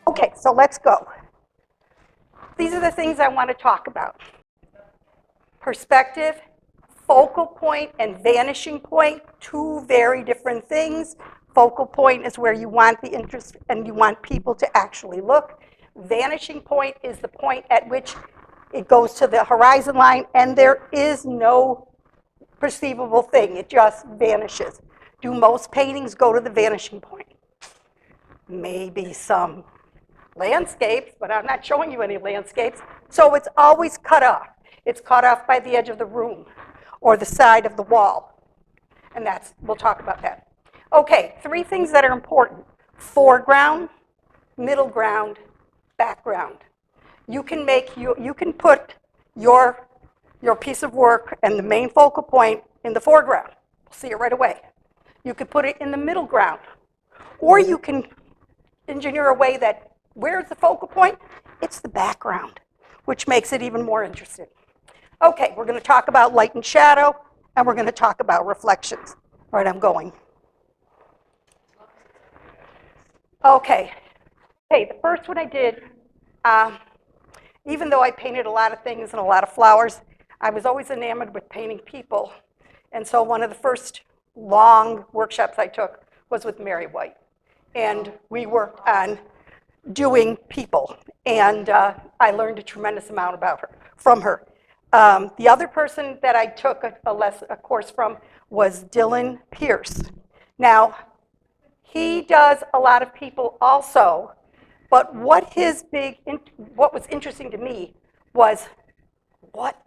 Okay, so let's go. These are the things I want to talk about. Perspective, focal point, and vanishing point, two very different things. Focal point is where you want the interest and you want people to actually look. Vanishing point is the point at which it goes to the horizon line and there is no perceivable thing. It just vanishes. Do most paintings go to the vanishing point? Maybe some landscapes, but I'm not showing you any landscapes. So it's always cut off. It's cut off by the edge of the room or the side of the wall. And we'll talk about that. Okay, three things that are important. Foreground, middle ground, background. You can put your piece of work and the main focal point in the foreground. See it right away. You could put it in the middle ground. Or you can engineer a way that where's the focal point? It's the background, which makes it even more interesting. Okay, we're going to talk about light and shadow, and we're going to talk about reflections. All right, I'm going. Okay, the first one I did, even though I painted a lot of things and a lot of flowers, I was always enamored with painting people. And so one of the first long workshops I took was with Mary White. And we worked on doing people. And I learned a tremendous amount from her. The other person that I took a course from was Dylan Pierce. Now, he does a lot of people also, but what was interesting to me was what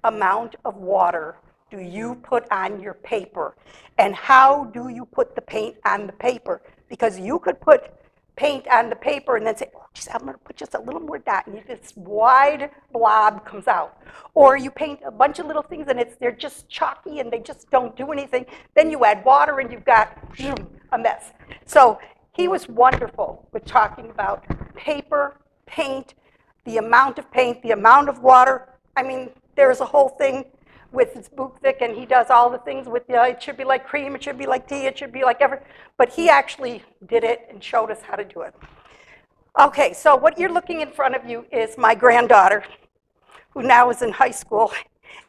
amount of water do you put on your paper? And how do you put the paint on the paper? Because you could put paint on the paper and then say, oh, geez, I'm going to put just a little more dot, and this wide blob comes out. Or you paint a bunch of little things and they're just chalky and they just don't do anything. Then you add water and you've got a mess. So he was wonderful with talking about paper, paint, the amount of paint, the amount of water. I mean, there's a whole thing with his Bukvik, and he does all the things with, it should be like cream, it should be like tea, it should be like everything. But he actually did it and showed us how to do it. Okay, so what you're looking in front of you is my granddaughter, who now is in high school.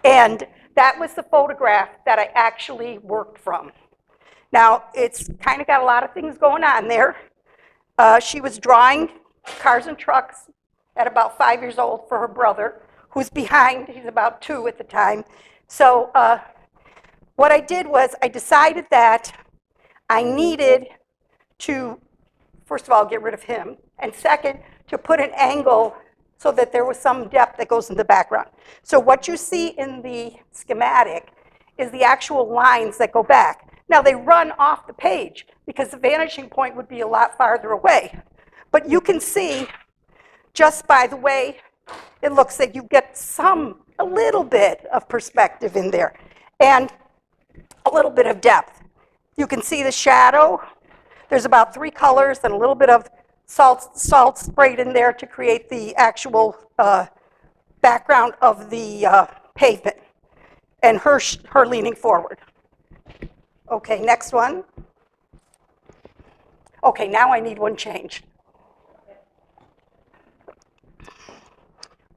And that was the photograph that I actually worked from. Now, it's kind of got a lot of things going on there. She was drawing cars and trucks at about 5 years old for her brother, who's behind. He's about 2 at the time. So what I did was I decided that I needed to, first of all, get rid of him, and second, to put an angle so that there was some depth that goes in the background. So what you see in the schematic is the actual lines that go back. Now, they run off the page because the vanishing point would be a lot farther away. But you can see, just by the way it looks, that you get a little bit of perspective in there and a little bit of depth. You can see the shadow. There's about 3 colors and a little bit of salt sprayed in there to create the actual background of the pavement and her leaning forward. Okay, next one. Okay, now I need one change.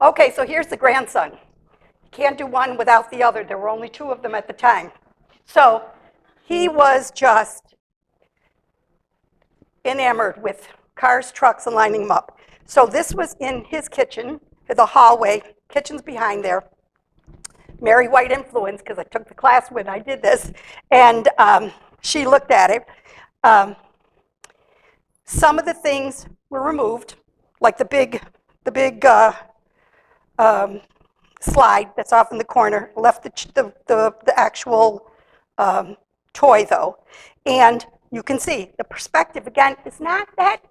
Okay, so here's the grandson. You can't do one without the other. There were only 2 of them at the time. So he was just enamored with cars, trucks, and lining them up. So this was in his kitchen, the hallway. Kitchen's behind there. Mary White influence, because I took the class when I did this, and she looked at it. Some of the things were removed, like the big slide that's off in the corner, left the actual toy though. And you can see the perspective again is not that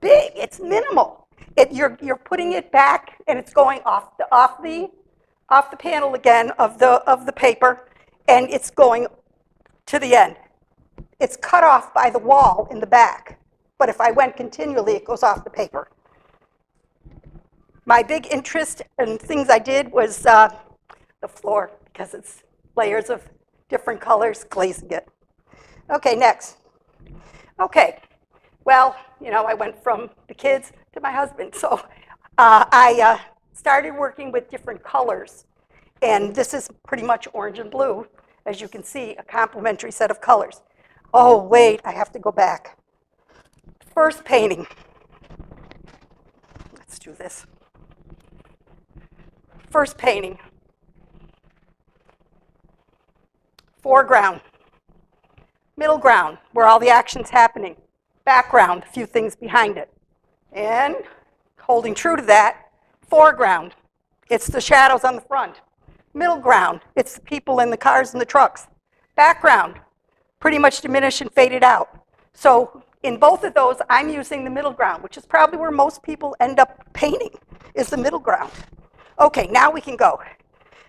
big, it's minimal. You're putting it back and it's going off the panel again of the paper, and it's going to the end. It's cut off by the wall in the back, but if I went continually, it goes off the paper. My big interest and things I did was the floor, because it's layers of different colors glazing it. Okay, next. Okay, Well, you know, I went from the kids to my husband. So I started working with different colors. And this is pretty much orange and blue, as you can see, a complementary set of colors. Oh, wait, I have to go back. First painting. Let's do this. First painting. Foreground. Middle ground, where all the action's happening. Background, a few things behind it. And holding true to that, foreground. It's the shadows on the front. Middle ground, it's the people in the cars and the trucks. Background, pretty much diminished and faded out. So in both of those, I'm using the middle ground, which is probably where most people end up painting, is the middle ground. Okay, now we can go.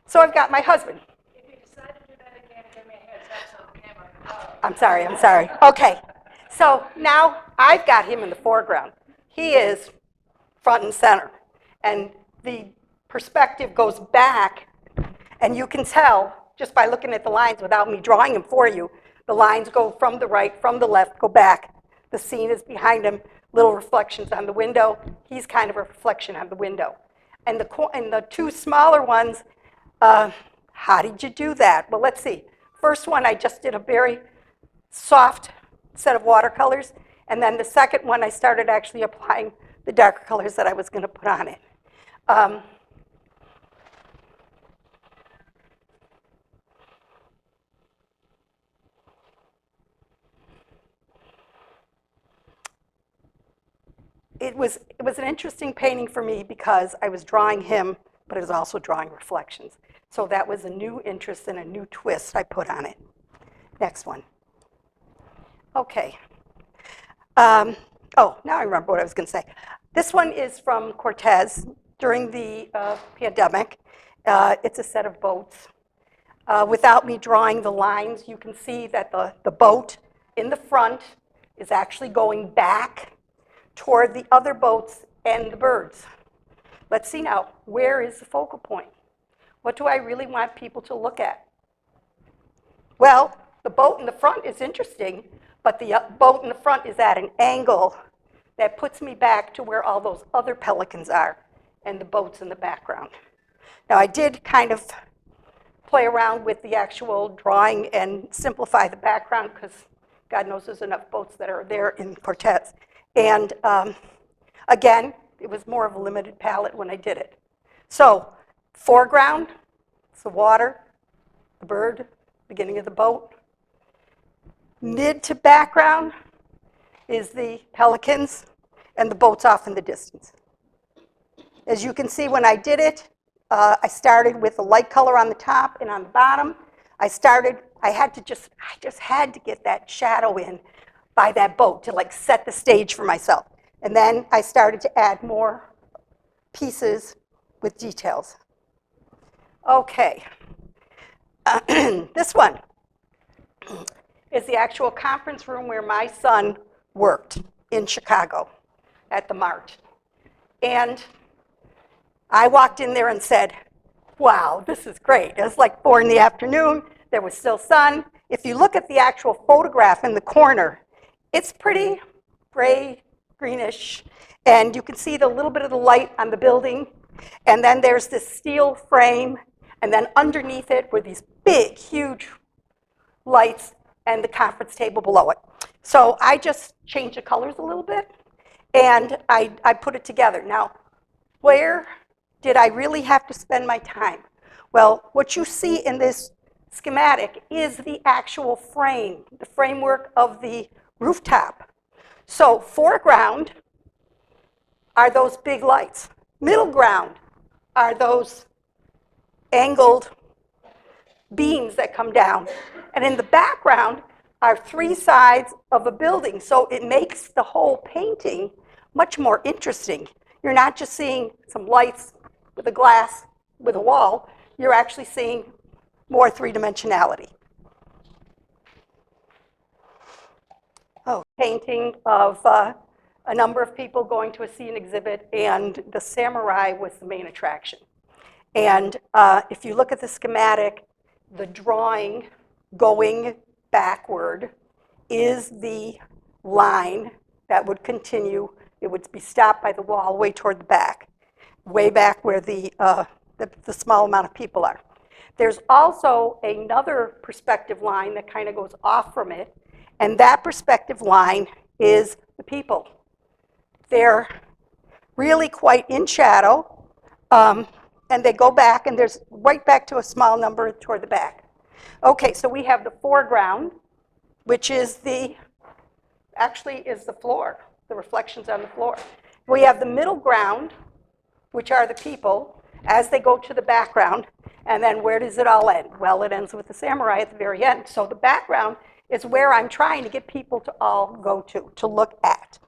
So I've got my husband. If you decide to do that again, give me a heads up so the camera. I'm sorry. Okay, so now I've got him in the foreground. He is front and center. And the perspective goes back, and you can tell just by looking at the lines without me drawing them for you, the lines go from the right, from the left, go back. The scene is behind him, little reflections on the window. He's kind of a reflection on the window. And the two smaller ones, how did you do that? Well, let's see. First one, I just did a very soft set of watercolors. And then the second one, I started actually applying the darker colors that I was going to put on it. It was an interesting painting for me because I was drawing him, but I was also drawing reflections. So that was a new interest and a new twist I put on it. Next one. Okay. Oh, now I remember what I was going to say. This one is from Cortez during the pandemic. It's a set of boats. Without me drawing the lines, you can see that the boat in the front is actually going back toward the other boats and the birds. Let's see now, where is the focal point? What do I really want people to look at? Well, the boat in the front is interesting, but the boat in the front is at an angle that puts me back to where all those other pelicans are and the boats in the background. Now, I did kind of play around with the actual drawing and simplify the background because God knows there's enough boats that are there in Cortez. And again, it was more of a limited palette when I did it. So, foreground, it's the water, the bird, beginning of the boat. Mid to background is the pelicans and the boats off in the distance. As you can see, when I did it, I started with a light color on the top and on the bottom. I just had to get that shadow in by that boat to like set the stage for myself. And then I started to add more pieces with details. Okay. This one is the actual conference room where my son worked in Chicago at the Mart. And I walked in there and said, wow, this is great. It was like 4 in the afternoon. There was still sun. If you look at the actual photograph in the corner, it's pretty gray, greenish, and you can see the little bit of the light on the building. And then there's this steel frame, and then underneath it were these big, huge lights and the conference table below it. So I just changed the colors a little bit, and I put it together. Now, where did I really have to spend my time? Well, what you see in this schematic is the actual frame, the framework of the rooftop. So foreground are those big lights. Middle ground are those angled beams that come down. And in the background are 3 sides of a building. So it makes the whole painting much more interesting. You're not just seeing some lights with a glass with a wall. You're actually seeing more three-dimensionality. Oh, painting of a number of people going to see an exhibit, and the samurai was the main attraction. And if you look at the schematic, the drawing going backward is the line that would continue. It would be stopped by the wall way toward the back, way back where the small amount of people are. There's also another perspective line that kind of goes off from it, and that perspective line is the people. They're really quite in shadow, and they go back, and there's right back to a small number toward the back. Okay, so we have the foreground, which is actually is the floor, the reflections on the floor. We have the middle ground, which are the people, as they go to the background, and then where does it all end? Well, it ends with the samurai at the very end. So the background is where I'm trying to get people to all go to look at.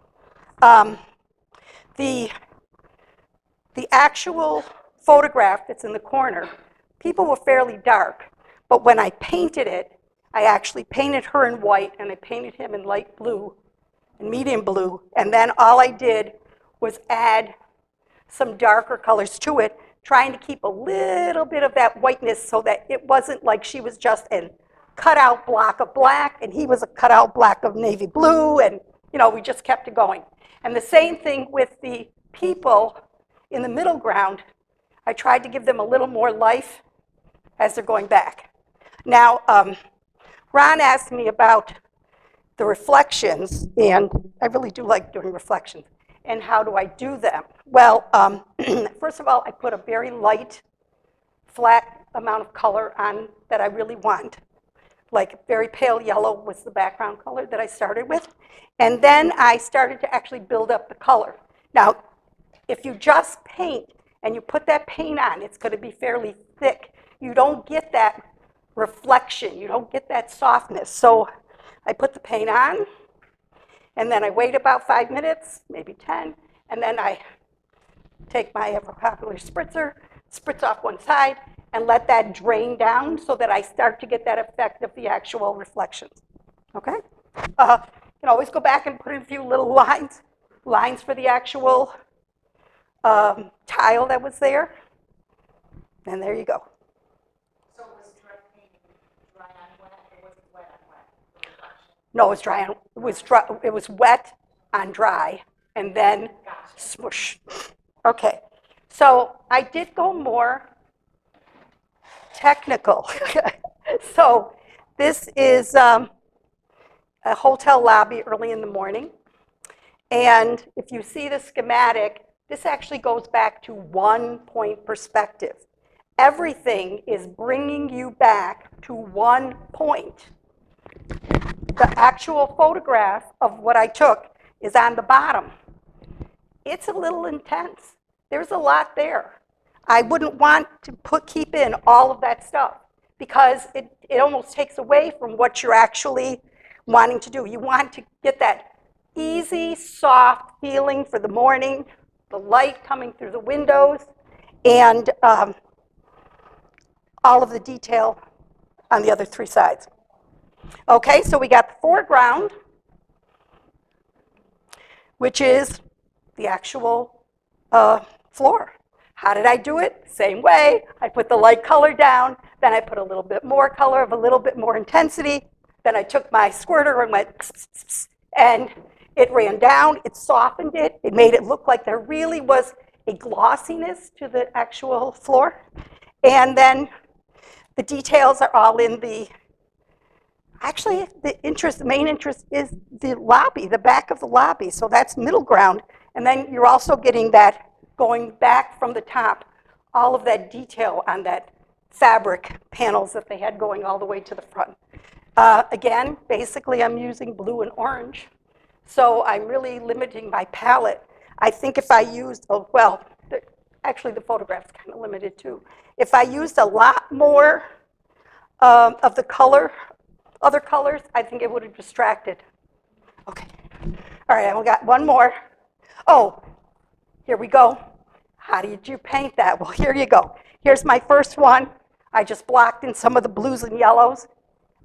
The actual photograph that's in the corner, people were fairly dark, but when I painted it, I actually painted her in white, and I painted him in light blue and medium blue, and then all I did was add some darker colors to it, trying to keep a little bit of that whiteness so that it wasn't like she was just a cutout block of black, and he was a cutout block of navy blue, and we just kept it going. And the same thing with the people in the middle ground. I tried to give them a little more life as they're going back. Now, Ron asked me about the reflections, and I really do like doing reflections. And how do I do them? Well, first of all, I put a very light, flat amount of color on that I really want. Like very pale yellow was the background color that I started with. And then I started to actually build up the color. Now, if you just paint and you put that paint on, it's going to be fairly thick. You don't get that reflection. You don't get that softness. So I put the paint on, and then I wait about 5 minutes, maybe 10, and then I take my ever-popular spritzer, spritz off one side, and let that drain down so that I start to get that effect of the actual reflections. Okay? You can always go back and put in a few little lines for the actual tile that was there, and there you go. So was dry painting dry on wet, or was it wet on wet? The reflection? No, it was dry. It was wet on dry, and then swoosh. Okay, so I did go more technical. So this is a hotel lobby early in the morning, and if you see the schematic, this actually goes back to 1-point perspective. Everything is bringing you back to 1 point. The actual photograph of what I took is on the bottom. It's a little intense. There's a lot there. I wouldn't want to keep in all of that stuff because it almost takes away from what you're actually wanting to do. You want to get that easy, soft feeling for the morning, the light coming through the windows, and all of the detail on the other 3 sides. Okay, so we got the foreground, which is the actual floor. How did I do it? Same way. I put the light color down, then I put a little bit more color of a little bit more intensity, then I took my squirter and went pss, pss, pss, and it ran down, it softened it, it made it look like there really was a glossiness to the actual floor. And then the details are all in the, actually the main interest is the lobby, the back of the lobby, so that's middle ground. And then you're also getting that going back from the top, all of that detail on that fabric panels that they had going all the way to the front. Again, basically I'm using blue and orange, so I'm really limiting my palette. I think if I used, actually the photograph's kind of limited too. If I used a lot more of the other colors, I think it would have distracted. Okay, all right, I've got one more. Oh, here we go. How did you paint that? Well, here you go. Here's my first one. I just blocked in some of the blues and yellows.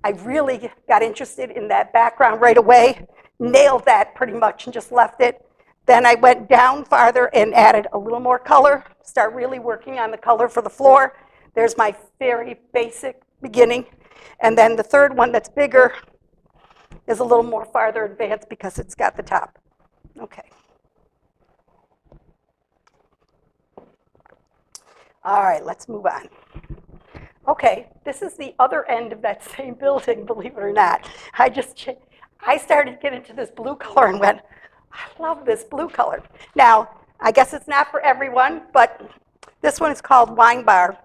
I really got interested in that background right away, nailed that pretty much and just left it. Then I went down farther and added a little more color, start really working on the color for the floor. There's my very basic beginning. And then the third one that's bigger is a little more farther advanced because it's got the top. Okay. All right, let's move on. Okay, this is the other end of that same building, believe it or not. I started to get into this blue color and went, I love this blue color. Now, I guess it's not for everyone, but this one is called Wine Bar,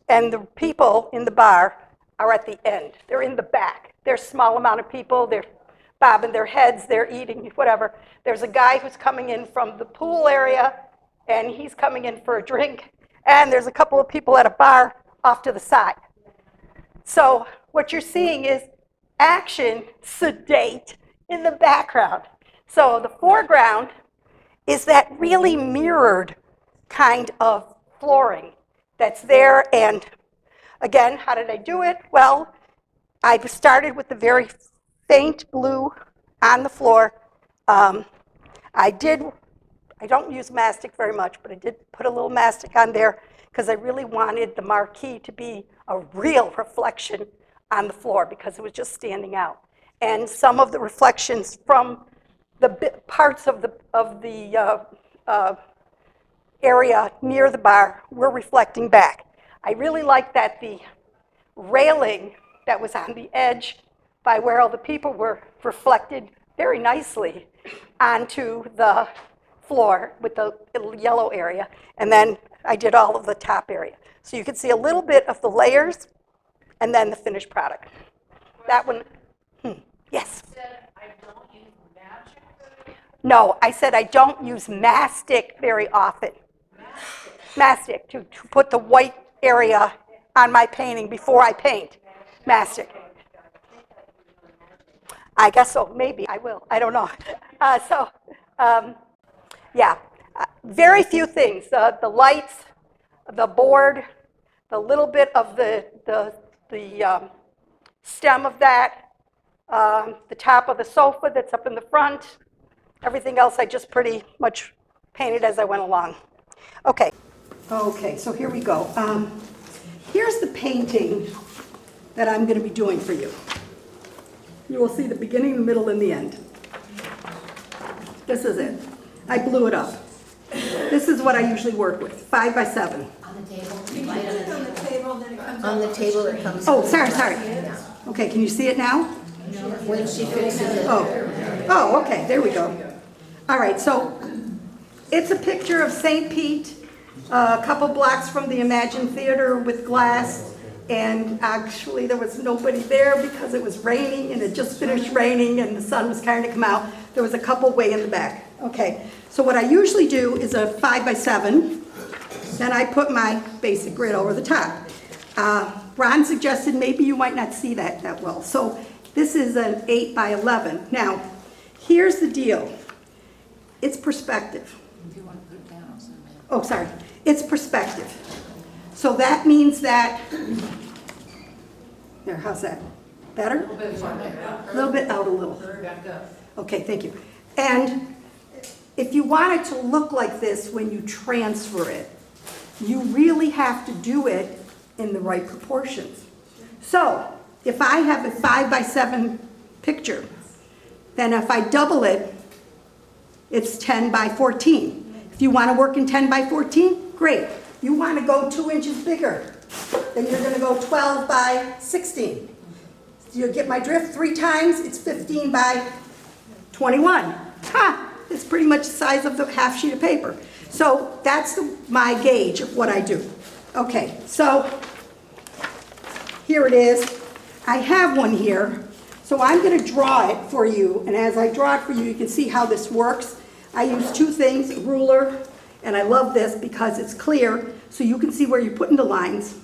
and the people in the bar are at the end. They're in the back. They're a small amount of people. They're bobbing their heads. They're eating, whatever. There's a guy who's coming in from the pool area, and he's coming in for a drink. And there's a couple of people at a bar off to the side. So what you're seeing is action, sedate, in the background. So the foreground is that really mirrored kind of flooring that's there. And again, how did I do it? Well, I started with the very faint blue on the floor. I don't use mastic very much, but I did put a little mastic on there because I really wanted the marquee to be a real reflection on the floor because it was just standing out. And some of the reflections from the parts of the area near the bar were reflecting back. I really liked that the railing that was on the edge by where all the people were reflected very nicely onto the floor with the yellow area, and then I did all of the top area. So you can see a little bit of the layers and then the finished product. That one, yes? You said I don't use magic. No, I said I don't use mastic very often. Mastic, to put the white area on my painting before I paint. Mastic. I guess so, maybe, I will, I don't know. Yeah, very few things. The lights, the board, the little bit of the stem of that, the top of the sofa that's up in the front. Everything else I just pretty much painted as I went along. Okay. Okay, so here we go. Here's the painting that I'm going to be doing for you. You will see the beginning, the middle, and the end. This is it. I blew it up. This is what I usually work with, 5 by 7. On the table. Light on the table. On the table it comes. Oh, sorry. Okay, can you see it now? When she fixes it. Oh, okay, there we go. All right, so it's a picture of St. Pete, a couple blocks from the Imagine Theater with glass. And actually there was nobody there because it was raining and it just finished raining and the sun was starting to come out. There was a couple way in the back. Okay, so what I usually do is a 5 by 7. Then I put my basic grid over the top. Ron suggested maybe you might not see that well. So this is an 8 by 11. Now, here's the deal. It's perspective. If you want to put it down, oh, sorry. It's perspective. So that means that, there, how's that? Better? A little bit out a little. Okay, thank you. And if you want it to look like this when you transfer it, you really have to do it in the right proportions. So if I have a 5 by 7 picture, then if I double it, it's 10 by 14. If you want to work in 10 by 14, great. You want to go 2 inches bigger, then you're going to go 12 by 16. You get my drift 3 times, it's 15 by 21. It's pretty much the size of the half sheet of paper. So that's my gauge of what I do. Okay, so here it is. I have one here, so I'm going to draw it for you, and as I draw it for you, you can see how this works. I use 2 things, a ruler, and I love this because it's clear, so you can see where you're putting the lines,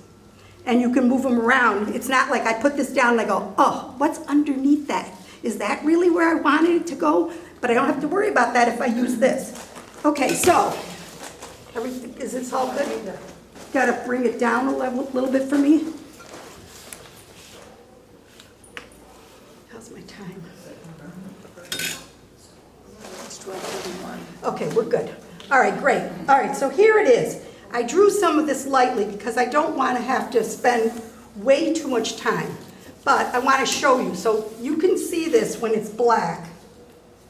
and you can move them around. It's not like I put this down and I go, oh, what's underneath that? Is that really where I wanted it to go? But I don't have to worry about that if I use this. Okay, so, is this all good? Got to bring it down a little bit for me. How's my time? It's 12:31. Okay, we're good. All right, great. All right, so here it is. I drew some of this lightly because I don't want to have to spend way too much time. But I want to show you. So you can see this when it's black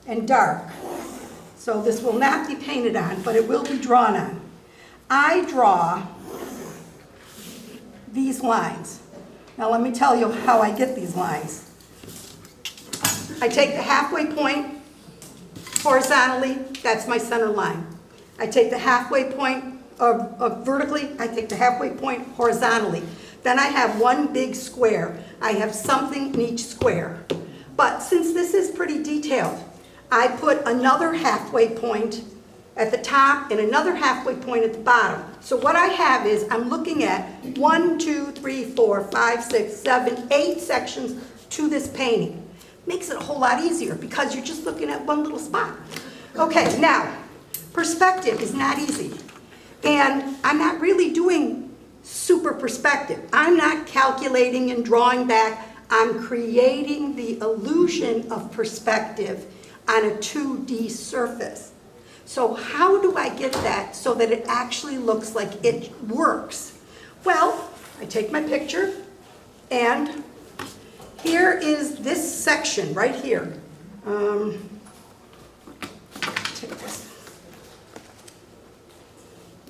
and dark. So this will not be painted on, but it will be drawn on. I draw these lines. Now let me tell you how I get these lines. I take the halfway point horizontally, that's my center line. I take the halfway point vertically, I take the halfway point horizontally. Then I have one big square. I have something in each square. But since this is pretty detailed, I put another halfway point at the top and another halfway point at the bottom. So what I have is I'm looking at 1, 2, 3, 4, 5, 6, 7, 8 sections to this painting. Makes it a whole lot easier because you're just looking at one little spot. Okay, now, perspective is not easy. And I'm not really doing super perspective. I'm not calculating and drawing back. I'm creating the illusion of perspective on a 2D surface. So how do I get that so that it actually looks like it works? Well, I take my picture, and here is this section right here. Take this.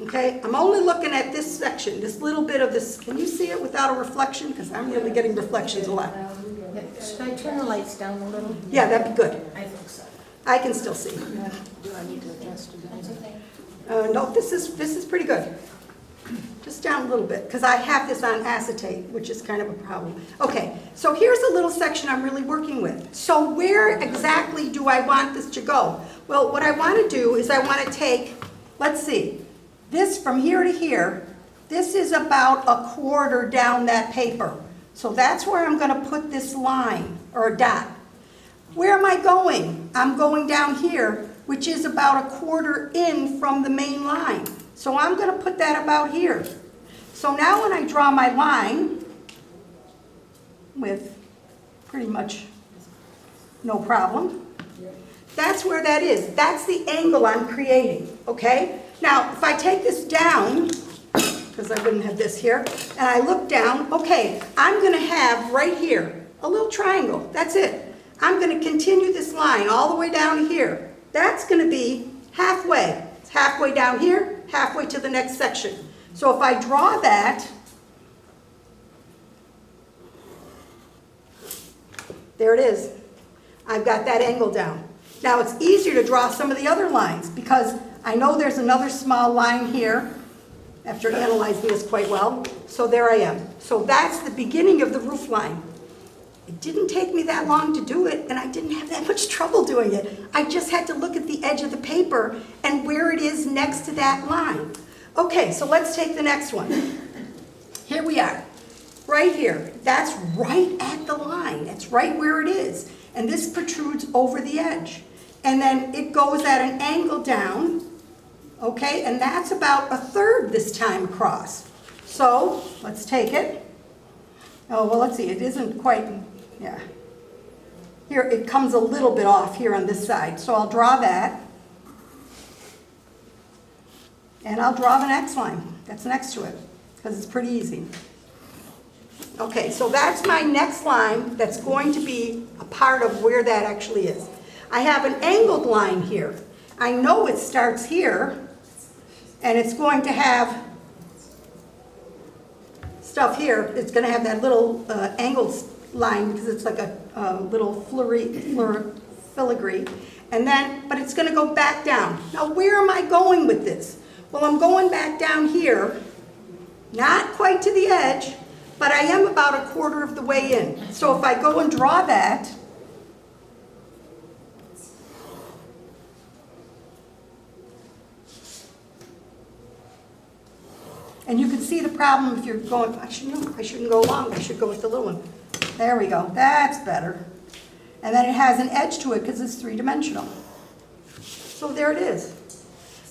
Okay, I'm only looking at this section, this little bit of this. Can you see it without a reflection? Because I'm really getting reflections a lot. Should I turn the lights down a little? Yeah, that'd be good. I think so. I can still see. Do I need to adjust it? That's okay. No, this is pretty good. Just down a little bit, because I have this on acetate, which is kind of a problem. Okay, so here's a little section I'm really working with. So where exactly do I want this to go? Well, what I want to do is I want to take, let's see, this from here to here, this is about a quarter down that paper. So that's where I'm going to put this line, or a dot. Where am I going? I'm going down here, which is about a quarter in from the main line. So I'm going to put that about here. So now when I draw my line, with pretty much no problem, that's where that is. That's the angle I'm creating, okay? Now, if I take this down, because I wouldn't have this here, and I look down, okay, I'm going to have right here a little triangle. That's it. I'm going to continue this line all the way down here. That's going to be halfway. It's halfway down here, halfway to the next section. So if I draw that, there it is. I've got that angle down. Now it's easier to draw some of the other lines because I know there's another small line here after analyzing this quite well. So there I am. So that's the beginning of the roof line. It didn't take me that long to do it, and I didn't have that much trouble doing it. I just had to look at the edge of the paper and where it is next to that line. Okay, so let's take the next one. Here we are, right here. That's right at the line. That's right where it is. And this protrudes over the edge. And then it goes at an angle down, okay? And that's about a third this time across. So let's take it. Oh, well, let's see. It isn't quite... Yeah. Here, it comes a little bit off here on this side. So I'll draw that. And I'll draw the next line that's next to it, because it's pretty easy. Okay, so that's my next line that's going to be a part of where that actually is. I have an angled line here. I know it starts here, and it's going to have stuff here. It's going to have that little angled line because it's like a little filigree. And then, but it's going to go back down. Now, where am I going with this? Well, I'm going back down here, not quite to the edge, but I am about a quarter of the way in. So if I go and draw that, and you can see the problem if you're going, I shouldn't go long, I should go with the little one. There we go, that's better. And then it has an edge to it because it's three-dimensional. So there it is.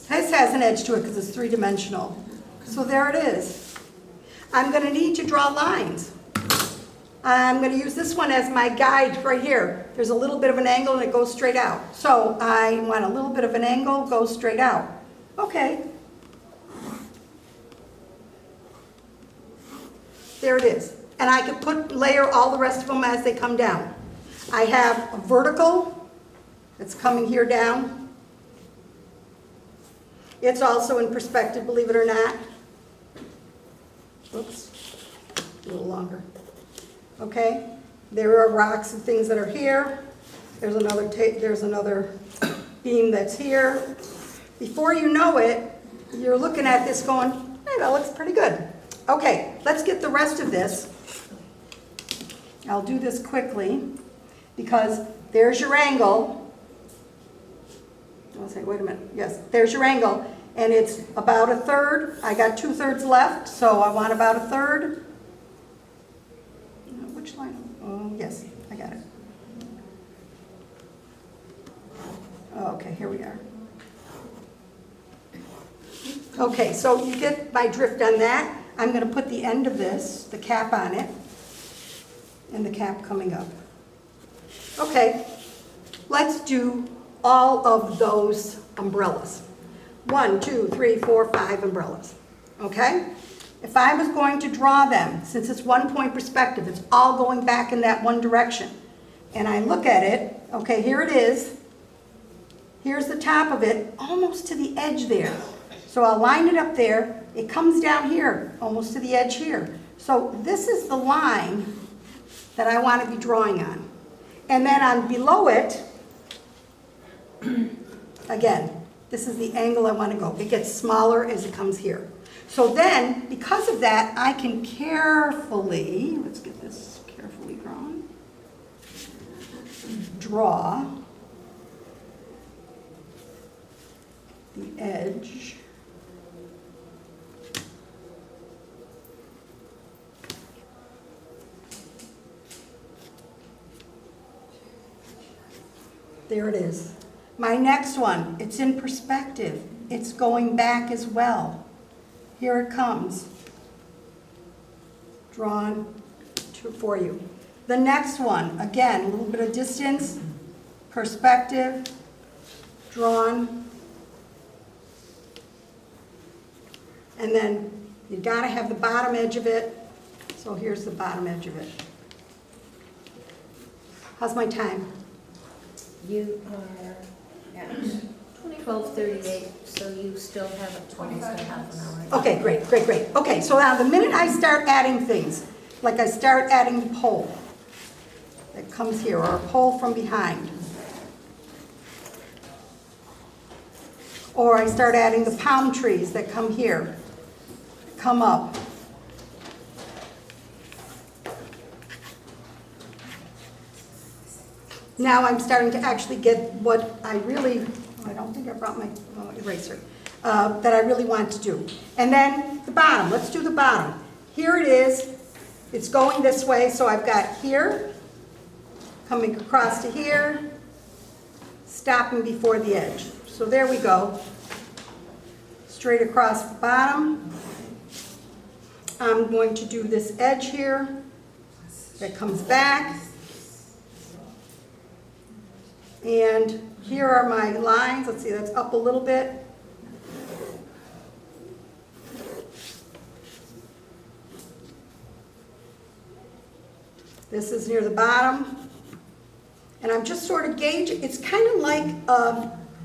This has an edge to it because it's three-dimensional. So there it is. I'm going to need to draw lines. I'm going to use this one as my guide right here. There's a little bit of an angle and it goes straight out. So I want a little bit of an angle, goes straight out. Okay. There it is. And I can layer all the rest of them as they come down. I have a vertical that's coming here down. It's also in perspective, believe it or not. Oops, a little longer. Okay, there are rocks and things that are here. There's another beam that's here. Before you know it, you're looking at this going, hey, that looks pretty good. Okay, let's get the rest of this. I'll do this quickly because there's your angle. I'll say, wait a minute. Yes, there's your angle, and it's about 1/3. I got 2/3 left, so I want about 1/3. Which line? Oh, yes, I got it. Okay, here we are. Okay, so you get my drift on that. I'm going to put the end of this, the cap on it, and the cap coming up. Okay, let's do all of those umbrellas. 1, 2, 3, 4, 5 umbrellas. Okay? If I was going to draw them, since it's 1-point perspective, it's all going back in that one direction. And I look at it, okay, here it is. Here's the top of it, almost to the edge there. So I'll line it up there. It comes down here, almost to the edge here. So this is the line that I want to be drawing on. And then on below it, again, this is the angle I want to go. It gets smaller as it comes here. So then, because of that, I can carefully, let's get this carefully drawn, draw the edge there it is. My next one, it's in perspective. It's going back as well. Here it comes. Drawn for you. The next one, again, a little bit of distance, perspective, drawn. And then you gotta have the bottom edge of it. So here's the bottom edge of it. How's my time? You are at 12:38, so you still have almost a half an hour. Okay, great, great, great. Okay, so now the minute I start adding things, like I start adding the pole that comes here, or a pole from behind, or I start adding the palm trees that come here, come up. Now I'm starting to actually get what I really, I don't think I brought my eraser, that I really want to do. And then the bottom, let's do the bottom. Here it is, it's going this way, so I've got here, coming across to here, stopping before the edge. So there we go, straight across the bottom. I'm going to do this edge here that comes back. And here are my lines. Let's see, that's up a little bit. This is near the bottom. And I'm just sort of gauging. It's kind of like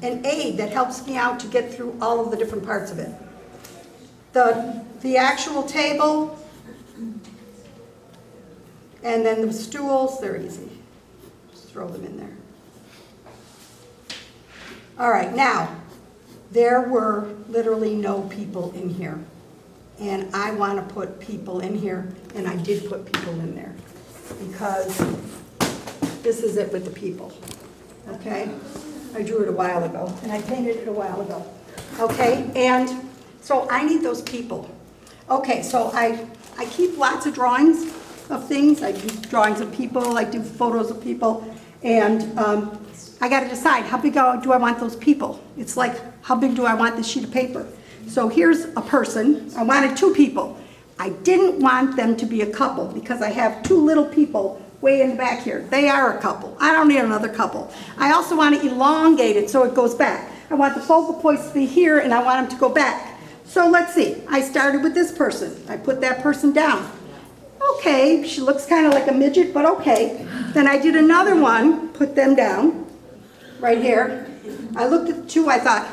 an aid that helps me out to get through all of the different parts of it. The actual table, and then the stools, they're easy. Just throw them in there. All right, now, there were literally no people in here. And I want to put people in here, and I did put people in there. Because this is it with the people, okay? I drew it a while ago, and I painted it a while ago, okay? And so I need those people. Okay, so I keep lots of drawings of things. I do drawings of people, I do photos of people, and I got to decide how big do I want those people. It's like, how big do I want this sheet of paper? So here's a person. I wanted 2 people. I didn't want them to be a couple because I have 2 little people way in the back here. They are a couple. I don't need another couple. I also want to elongate it so it goes back. I want the focal points to be here and I want them to go back. So let's see. I started with this person. I put that person down. Okay, she looks kind of like a midget, but okay. Then I did another one, put them down. Right here. I looked at the 2, I thought,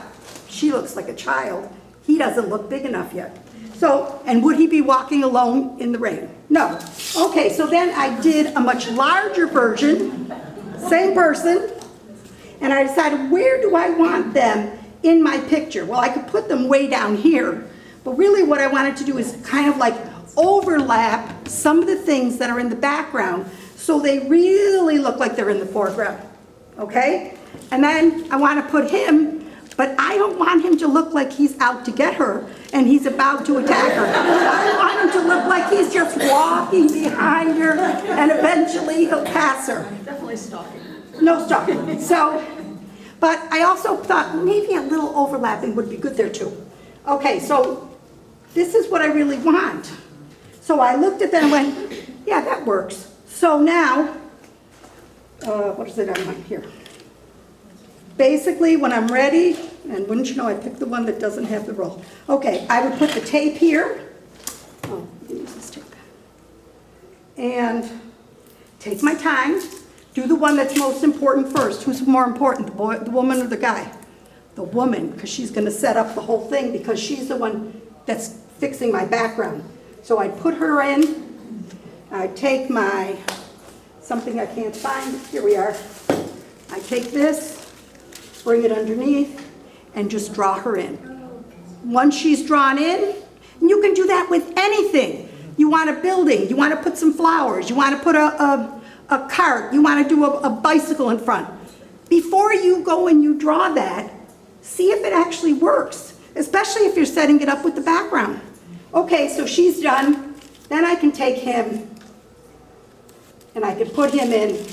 she looks like a child. He doesn't look big enough yet. So, and would he be walking alone in the rain? No. Okay, so then I did a much larger version, same person, and I decided, where do I want them in my picture? Well, I could put them way down here, but really what I wanted to do is kind of like overlap some of the things that are in the background so they really look like they're in the foreground, okay? And then I want to put him, but I don't want him to look like he's out to get her and he's about to attack her. I want him to look like he's just walking behind her and eventually he'll pass her. Definitely stalking. No stalking. So, but I also thought maybe a little overlapping would be good there too. Okay, so this is what I really want. So I looked at that and went, yeah, that works. So now, what is it on here? Basically, when I'm ready, and wouldn't you know, I picked the one that doesn't have the roll. Okay, I would put the tape here. Oh, let me use this tape. And take my time. Do the one that's most important first. Who's more important, the boy, the woman, or the guy? The woman, because she's going to set up the whole thing because she's the one that's fixing my background. So I'd put her in. I'd take my, something I can't find. Here we are. I take this, bring it underneath, and just draw her in. Once she's drawn in, and you can do that with anything. You want a building, you want to put some flowers, you want to put a cart, you want to do a bicycle in front. Before you go and you draw that, see if it actually works, especially if you're setting it up with the background. Okay, so she's done. Then I can take him and I can put him in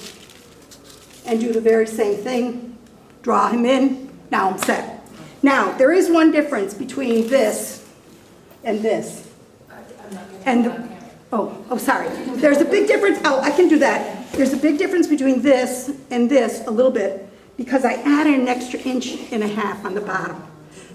and do the very same thing. Draw him in. Now I'm set. Now, there is one difference between this and this. And oh, sorry. There's a big difference. Oh, I can do that. There's a big difference between this and this a little bit because I added an extra 1.5 inches on the bottom.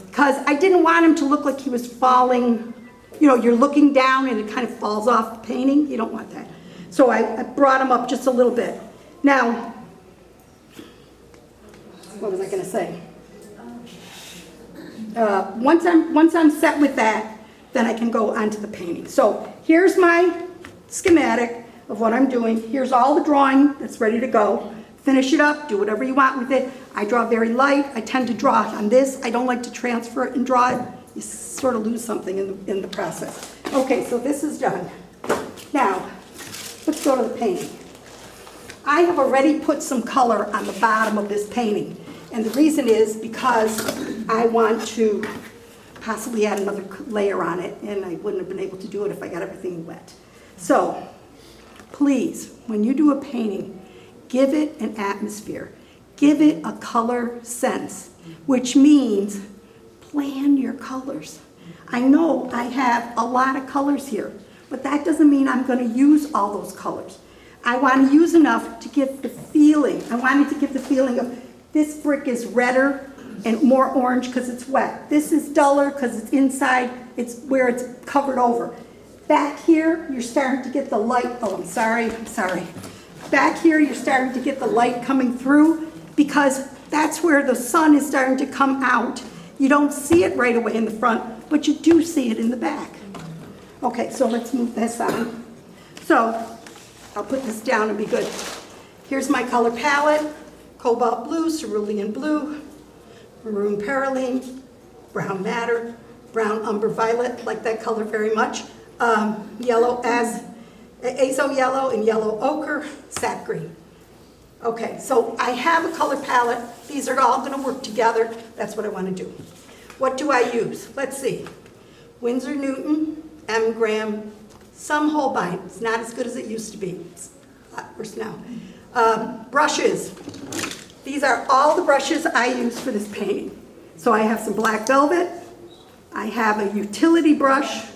Because I didn't want him to look like he was falling. You know, you're looking down and it kind of falls off the painting. You don't want that. So I brought him up just a little bit. Now, what was I going to say? Once I'm set with that, then I can go on to the painting. So here's my schematic of what I'm doing. Here's all the drawing that's ready to go. Finish it up, do whatever you want with it. I draw very light. I tend to draw on this. I don't like to transfer it and draw it. You sort of lose something in the process. Okay, so this is done. Now, let's go to the painting. I have already put some color on the bottom of this painting. And the reason is because I want to possibly add another layer on it, and I wouldn't have been able to do it if I got everything wet. So, please, when you do a painting, give it an atmosphere. Give it a color sense, which means plan your colors. I know I have a lot of colors here, but that doesn't mean I'm going to use all those colors. I want to use enough to give the feeling. I wanted to give the feeling of this brick is redder and more orange because it's wet. This is duller because it's inside, it's where it's covered over. Back here, you're starting to get the light. Oh, I'm sorry. Back here, you're starting to get the light coming through because that's where the sun is starting to come out. You don't see it right away in the front, but you do see it in the back. Okay, so let's move this on. So I'll put this down and be good. Here's my color palette. Cobalt blue, cerulean blue, maroon perylene, brown madder, brown umber violet, like that color very much. Yellow azo yellow and yellow ochre, sap green. Okay, so I have a color palette. These are all going to work together. That's what I want to do. What do I use? Let's see. Winsor Newton, M. Graham, some Holbein. It's not as good as it used to be. It's a lot worse now. Brushes. These are all the brushes I use for this painting. So I have some black velvet. I have a utility brush.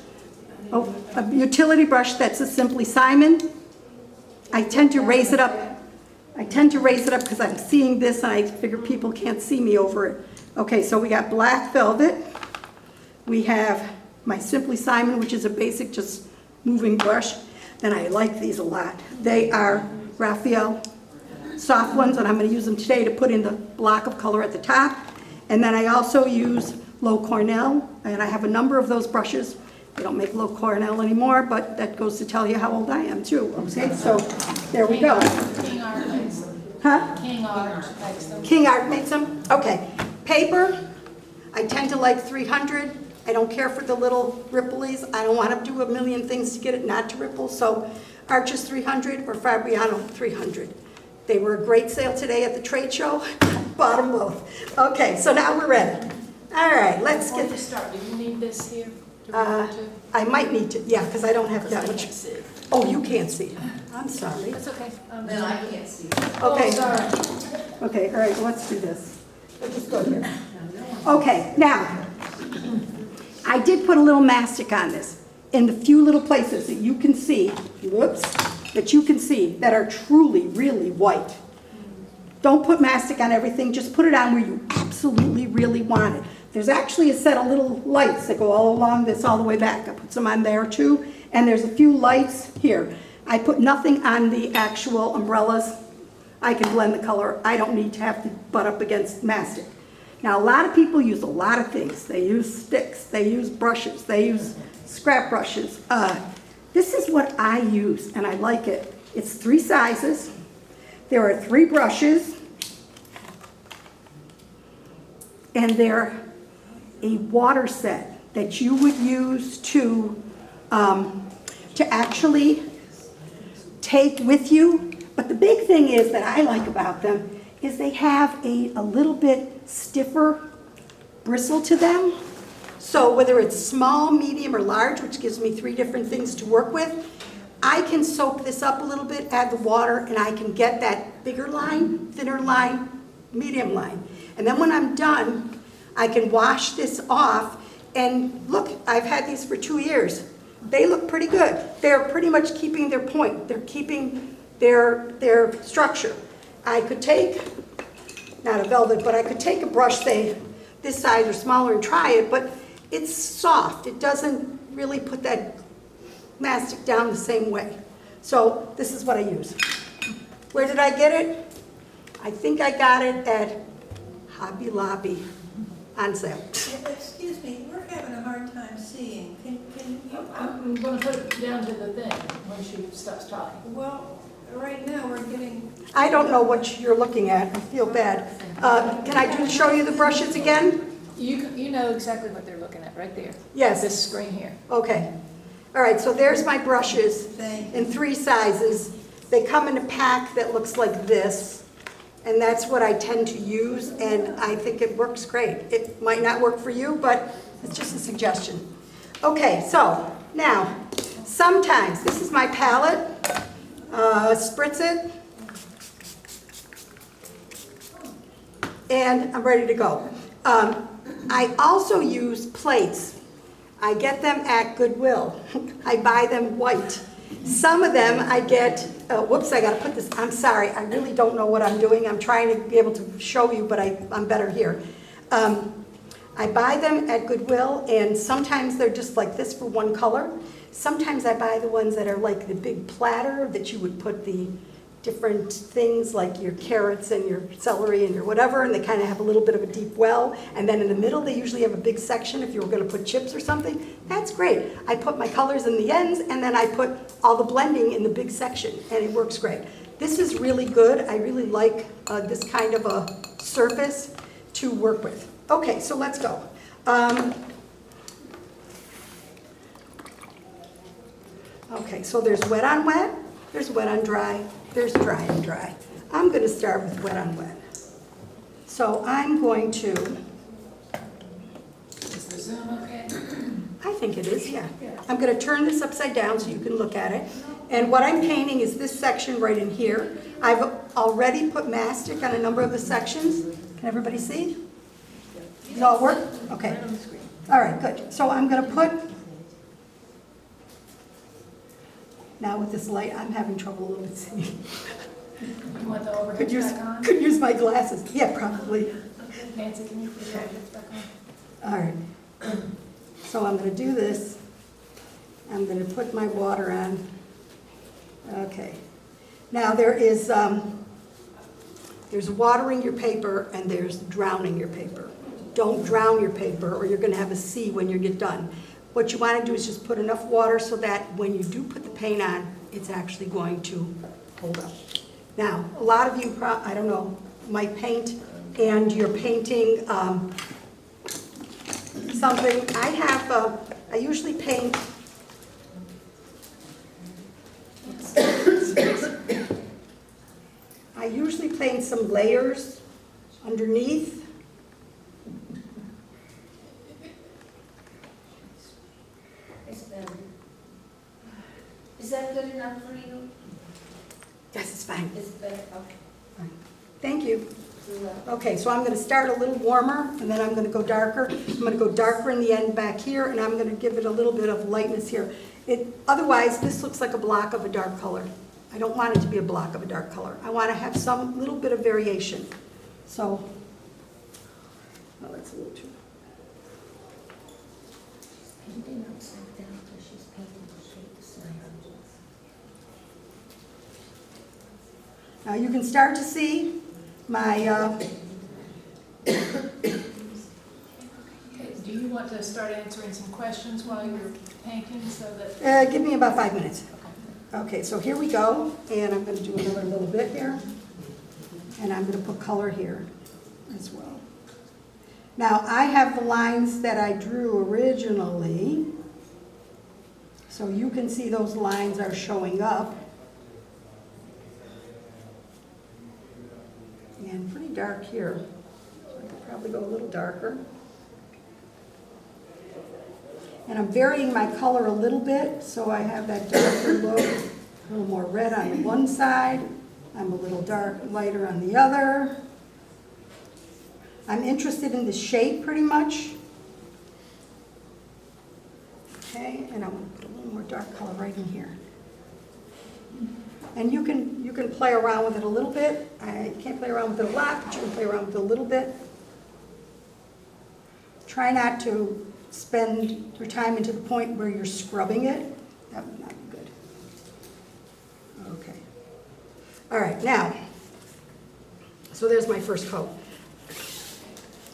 Oh, a utility brush that's a Simply Simon. I tend to raise it up. Because I'm seeing this and I figure people can't see me over it. Okay, so we got black velvet. We have my Simply Simon, which is a basic just moving brush. And I like these a lot. They are Raphael soft ones, and I'm going to use them today to put in the block of color at the top. And then I also use low Cornell, and I have a number of those brushes. They don't make low Cornell anymore, but that goes to tell you how old I am too, okay? So there we go. King Art makes them. Huh? King Art makes them. King Art makes them? Okay. Paper, I tend to like 300. I don't care for the little ripplies. I don't want to do a million things to get it not to ripple. So Arches 300 or Fabriano 300. They were a great sale today at the trade show. Bought them both. Okay, so now we're ready. All right, let's Before get you start, do you need this here to Uh, refer to? I might need to, yeah, because I don't have Because I that much. can't see. Oh, you can't see. I'm sorry. That's okay. Then I can't see. Okay. Oh, sorry. Okay, all right, well, let's do this. We'll just go here. Okay, now, I did put a little mastic on this in the few little places that you can see, whoops, that you can see that are truly, really white. Don't put mastic on everything, just put it on where you absolutely really want it. There's actually a set of little lights that go all along this all the way back. I put some on there too, and there's a few lights here. I put nothing on the actual umbrellas. I can blend the color. I don't need to have to butt up against mastic. Now, a lot of people use a lot of things. They use sticks, they use brushes, they use scrap brushes. This is what I use, and I like it. It's 3 sizes. There are 3 brushes, and they're a water set that you would use to actually take with you. But the big thing is that I like about them is they have a little bit stiffer bristle to them. So whether it's small, medium, or large, which gives me 3 different things to work with, I can soak this up a little bit, add the water, and I can get that bigger line, thinner line, medium line. And then when I'm done, I can wash this off, and look, I've had these for 2 years. They look pretty good. They're pretty much keeping their point. They're keeping their structure. I could take, not a velvet, but I could take a brush, say, this size or smaller and try it, but it's soft. It doesn't really put that mastic down the same way. So this is what I use. Where did I get it? I think I got it at Hobby Lobby on sale. Excuse me, we're having a hard time seeing. Can you? I'm gonna put it down to the thing when she stops talking. Well, right now we're getting. I don't know what you're looking at. I feel bad. Can I show you the brushes again? You know exactly what they're looking at, right there. Yes. This screen here. Okay. All right, so there's my brushes in 3 sizes. They come in a pack that looks like this, and that's what I tend to use, and I think it works great. It might not work for you, but it's just a suggestion. Okay, so now, sometimes, this is my palette. Spritz it. And I'm ready to go. I also use plates. I get them at Goodwill. I buy them white. Some of them I get, whoops, I gotta put this, I'm sorry, I really don't know what I'm doing. I'm trying to be able to show you, but I'm better here. I buy them at Goodwill, and sometimes they're just like this for one color. Sometimes I buy the ones that are like the big platter that you would put the different things like your carrots and your celery and your whatever, and they kind of have a little bit of a deep well, and then in the middle they usually have a big section if you were going to put chips or something. That's great. I put my colors in the ends, and then I put all the blending in the big section, and it works great. This is really good. I really like this kind of a surface to work with. Okay, so let's go. Okay, so there's wet on wet, there's wet on dry, there's dry on dry. I'm going to start with wet on wet. So I'm going to, Is the Zoom okay? I think it is, yeah. I'm going to turn this upside down so you can look at it. And what I'm painting is this section right in here. I've already put mastic on a number of the sections. Can everybody see? Does it all work? Okay. All right, good. So I'm going to put, now with this light, I'm having trouble a little bit seeing. You want the overhead back on? Could use my glasses. Yeah, probably. Nancy, can you put the overhead back on? All right. So I'm going to do this. I'm going to put my water on. Okay. Now there's watering your paper and there's drowning your paper. don't drown your paper or you're gonna have a C when you get done. What you wanna do is just put enough water so that when you do put the paint on, it's actually going to hold up. Now, a lot of you, I don't know, might paint and you're painting something. I usually paint some layers underneath. Is that good enough for you? Yes, it's fine. Is it better? Okay. Fine. Thank you. You're welcome. Okay, so I'm going to start a little warmer, and then I'm going to go darker. I'm going to go darker in the end back here, and I'm going to give it a little bit of lightness here. Otherwise, this looks like a block of a dark color. I don't want it to be a block of a dark color. I want to have some little bit of variation. So, oh, that's a little too. Painting upside down, so she's painting the shapes. Now you can start to see my, Do you want to start answering some questions while you're painting so that? give me about 5 minutes. Okay. Okay, so here we go, and I'm going to do another little bit here, and I'm going to put color here as well. Now, I have the lines that I drew originally, so you can see those lines are showing up. And pretty dark here, so I could probably go a little darker. And I'm varying my color a little bit, so I have that darker look, a little more red on one side. I'm a little lighter on the other. I'm interested in the shape pretty much. Okay, and I'm going to put a little more dark color right in here. And you can play around with it a little bit. I can't play around with it a lot, but you can play around with it a little bit. Try not to spend your time into the point where you're scrubbing it. That would not be good. Okay. All right, now, so there's my first coat.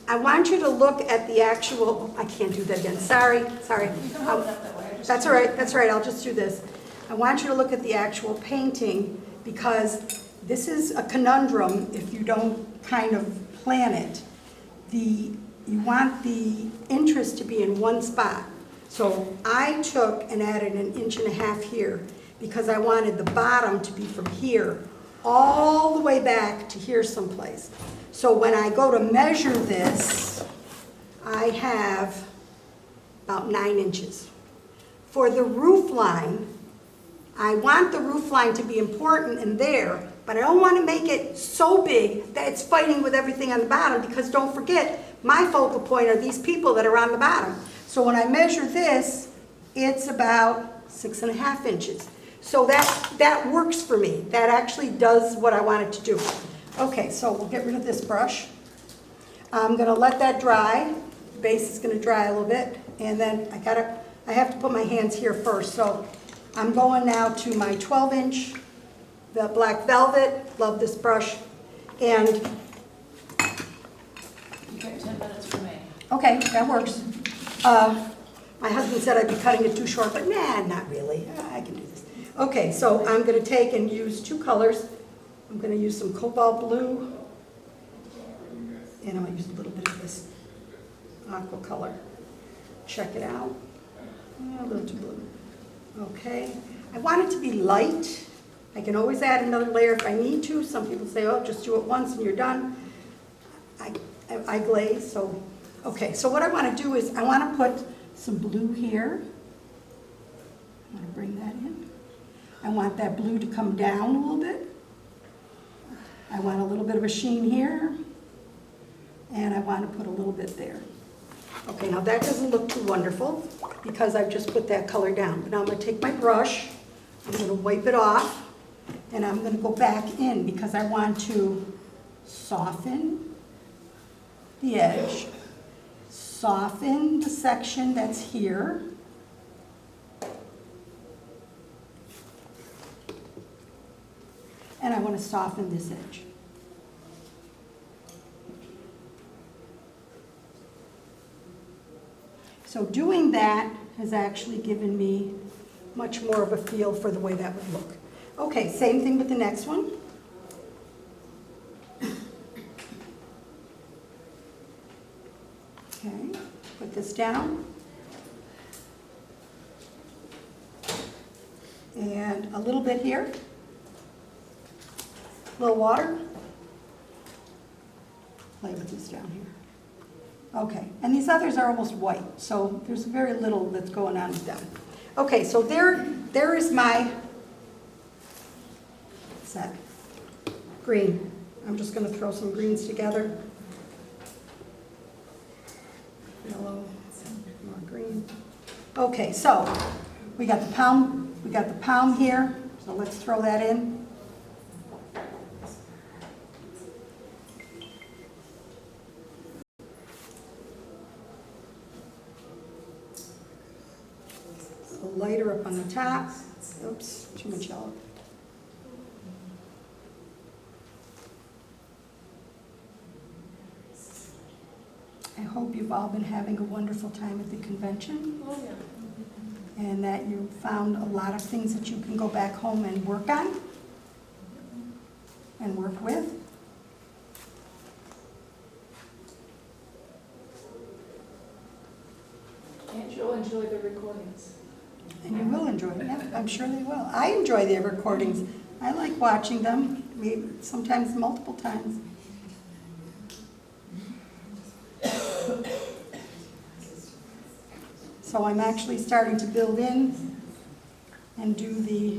I want you to look at the actual, I can't do that again, sorry. You can hold it up that way. I just- That's all right, I'll just do this. I want you to look at the actual painting because this is a conundrum if you don't kind of plan it. You want the interest to be in one spot. So I took and added 1.5 inches here because I wanted the bottom to be from here all the way back to here someplace. So when I go to measure this, I have about 9 inches. For the roof line, I want the roof line to be important in there, but I don't want to make it so big that it's fighting with everything on the bottom because don't forget, my focal point are these people that are on the bottom. So when I measure this, it's about 6.5 inches. So that works for me. That actually does what I want it to do. Okay, so we'll get rid of this brush. I'm going to let that dry. The base is going to dry a little bit, and then I have to put my hands here first. So I'm going now to my 12-inch, the black velvet. Love this brush. And You got 10 minutes for me. okay, that works. My husband said I'd be cutting it too short, but nah, not really. I can do this. Okay, so I'm going to take and use 2 colors. I'm going to use some cobalt blue, and I'm going to use a little bit of this aqua color. Check it out. A little too blue. Okay. I want it to be light. I can always add another layer if I need to. Some people say, oh, just do it once and you're done. I glaze, so, okay. So what I want to do is I want to put some blue here. I want to bring that in. I want that blue to come down a little bit. I want a little bit of a sheen here. And I want to put a little bit there. Okay, now that doesn't look too wonderful because I've just put that color down. But now I'm going to take my brush, I'm going to wipe it off, and I'm going to go back in because I want to soften the edge, soften the section that's here, and I want to soften this edge. So doing that has actually given me much more of a feel for the way that would look. Okay, same thing with the next one. Okay, put this down. And a little bit here. A little water. Play with this down here. Okay, and these others are almost white, so there's very little that's going on with them. Okay, so there is my set. Green. I'm just going to throw some greens together. Yellow, more green. Okay, so we got the palm here, so let's throw that in. A lighter up on the top. Oops, too much yellow. I hope you've all been having a wonderful time at the convention. Oh, yeah. And that you found a lot of things that you can go back home and work on and work with. And you'll enjoy the recordings. And you will enjoy it. Yeah, I'm sure they will. I enjoy their recordings. I like watching them, maybe sometimes multiple times. So I'm actually starting to build in and do the,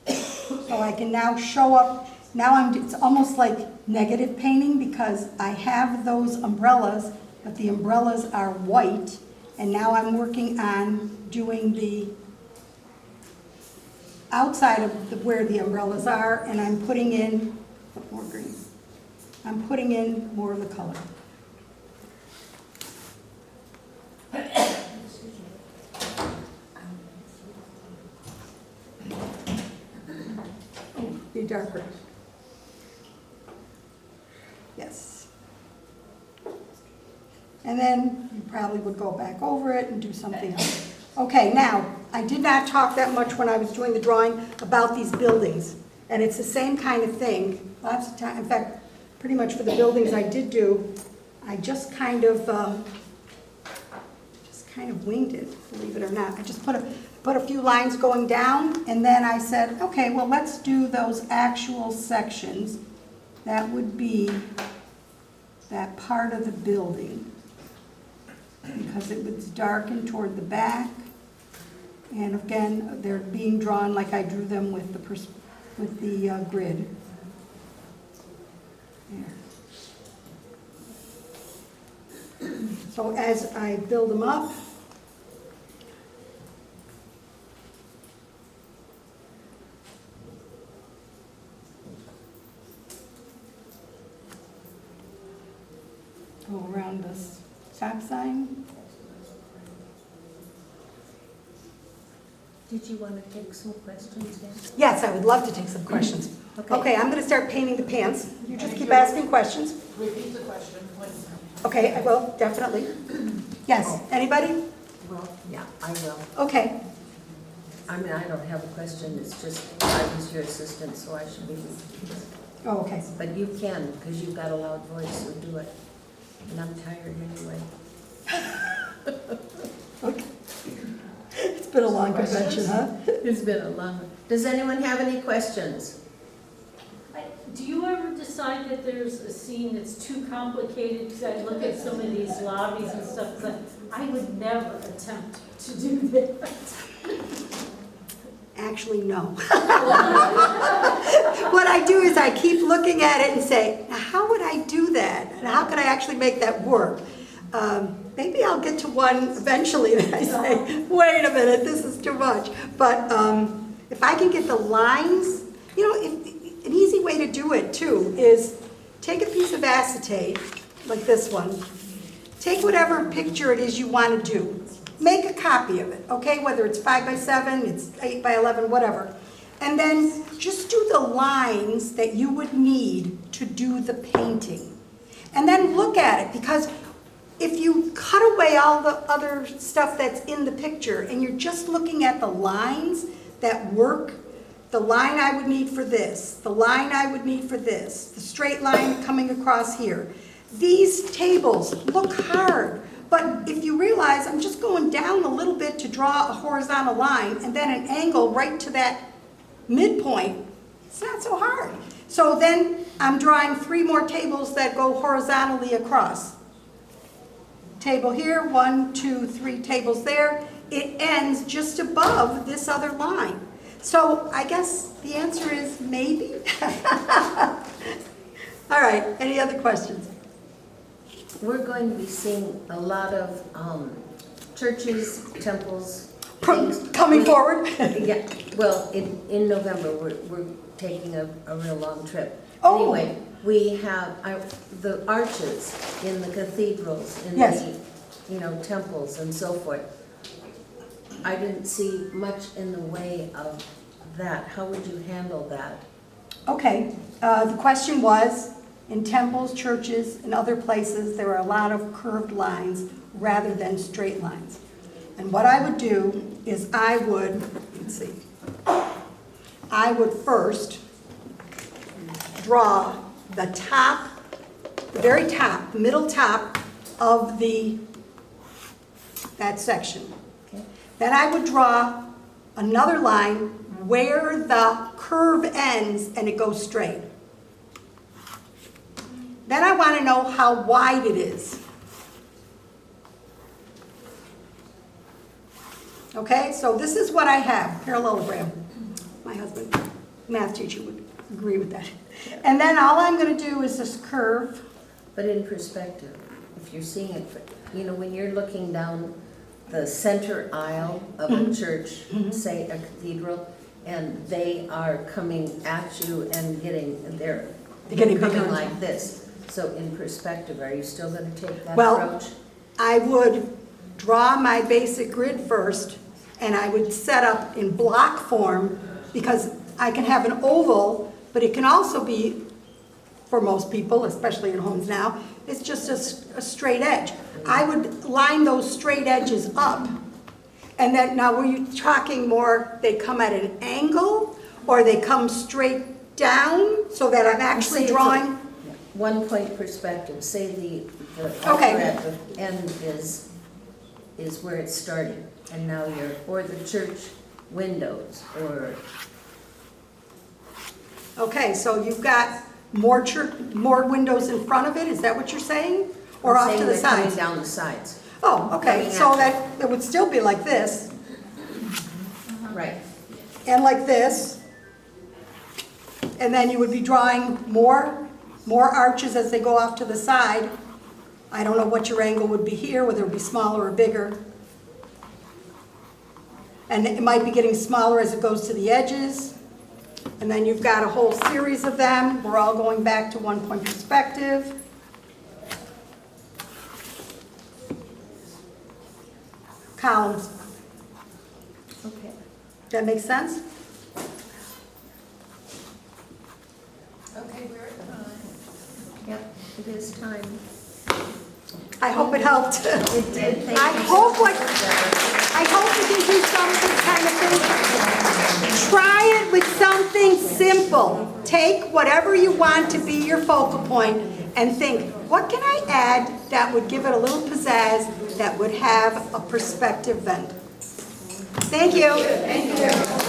so I can now show up, it's almost like negative painting because I have those umbrellas, but the umbrellas are white, and now I'm working on doing the outside of where the umbrellas are, and I'm putting in, more green, I'm putting in more of the color. Be darker. Yes. And then you probably would go back over it and do something else. Okay, now, I did not talk that much when I was doing the drawing about these buildings. And it's the same kind of thing. Lots of time, in fact, pretty much for the buildings I did do, I just kind of winged it, believe it or not. I just put a few lines going down, and then I said, okay, well, let's do those actual sections. That would be that part of the building, because it was darkened toward the back. And again, they're being drawn like I drew them with the grid. There. So as I build them up, go around this stop sign. Did you want to take some questions then? Yes, I would love to take some questions. Okay, I'm going to start painting the pants. You just keep asking questions. Repeat the question when. Okay, I will, definitely. Yes, anybody? Well, yeah, I will. Okay, I mean, I don't have a question, it's just, I was your assistant, so I should be, oh, okay. but you can, because you've got a loud voice, so do it. And I'm tired anyway. Okay. It's been a long convention, huh? It's been a long one. Does anyone have any questions? Do you ever decide that there's a scene that's too complicated? Because I look at some of these lobbies and stuff, it's like, I would never attempt to do that. Actually, no. What I do is I keep looking at it and say, now how would I do that? And how could I actually make that work? Maybe I'll get to one eventually that I say, wait a minute, this is too much. But if I can get the lines, an easy way to do it too is take a piece of acetate, like this one, take whatever picture it is you want to do, make a copy of it, okay? Whether it's 5x7, it's 8x11, whatever. And then just do the lines that you would need to do the painting. And then look at it, because if you cut away all the other stuff that's in the picture and you're just looking at the lines that work, the line I would need for this, the line I would need for this, the straight line coming across here. These tables look hard, but if you realize I'm just going down a little bit to draw a horizontal line and then an angle right to that midpoint, it's not so hard. So then I'm drawing 3 more tables that go horizontally across. Table here, 1, 2, 3 tables there. It ends just above this other line. So I guess the answer is maybe. All right, any other questions? We're going to be seeing a lot of churches, temples, Coming things- forward? Yeah, well, in November, we're taking a real long trip. Oh. Anyway, we have the arches in the cathedrals, in Yes. the, temples and so forth. I didn't see much in the way of that. How would you handle that? Okay, the question was, in temples, churches, and other places, there are a lot of curved lines rather than straight lines. And what I would do is I would first draw the top, the very top, the middle top of that section. Okay. Then I would draw another line where the curve ends and it goes straight. Then I want to know how wide it is. Okay, so this is what I have, parallelogram. My husband, math teacher, would agree with that. And then all I'm going to do is this curve. But in perspective, if you're seeing it, when you're looking down the center aisle of a church, say a cathedral, and they are coming at you and they're getting coming bigger. like this. So in perspective, are you still going to take that Well, approach? I would draw my basic grid first, and I would set up in block form, because I can have an oval, but it can also be, for most people, especially in homes now, it's just a straight edge. I would line those straight edges up. And then, now were you talking more, they come at an angle, or they come straight down, so that I'm actually Say it's a drawing? 1 point perspective, say the Okay. altar at the end is where it's starting, and now or the church windows, or, Okay, so you've got more windows in front of it, is that what you're saying? Or I'm off to saying the they're coming sides? down the sides. Oh, okay, coming so at that, it would still be like this, Right. and like this. And then you would be drawing more arches as they go off to the side. I don't know what your angle would be here, whether it would be smaller or bigger. And it might be getting smaller as it goes to the edges. And then you've got a whole series of them. We're all going back to 1 point perspective. Columns. Okay. That make sense? Okay, we're at time. Yep, it is time. I hope it helped. It did, thank I you. hope what- Deborah. I hope you can do something kind of thing. Try it with something simple. Take whatever you want to be your focal point and think, what can I add that would give it a little pizzazz, that would have a perspective bend? Thank you. Thank you.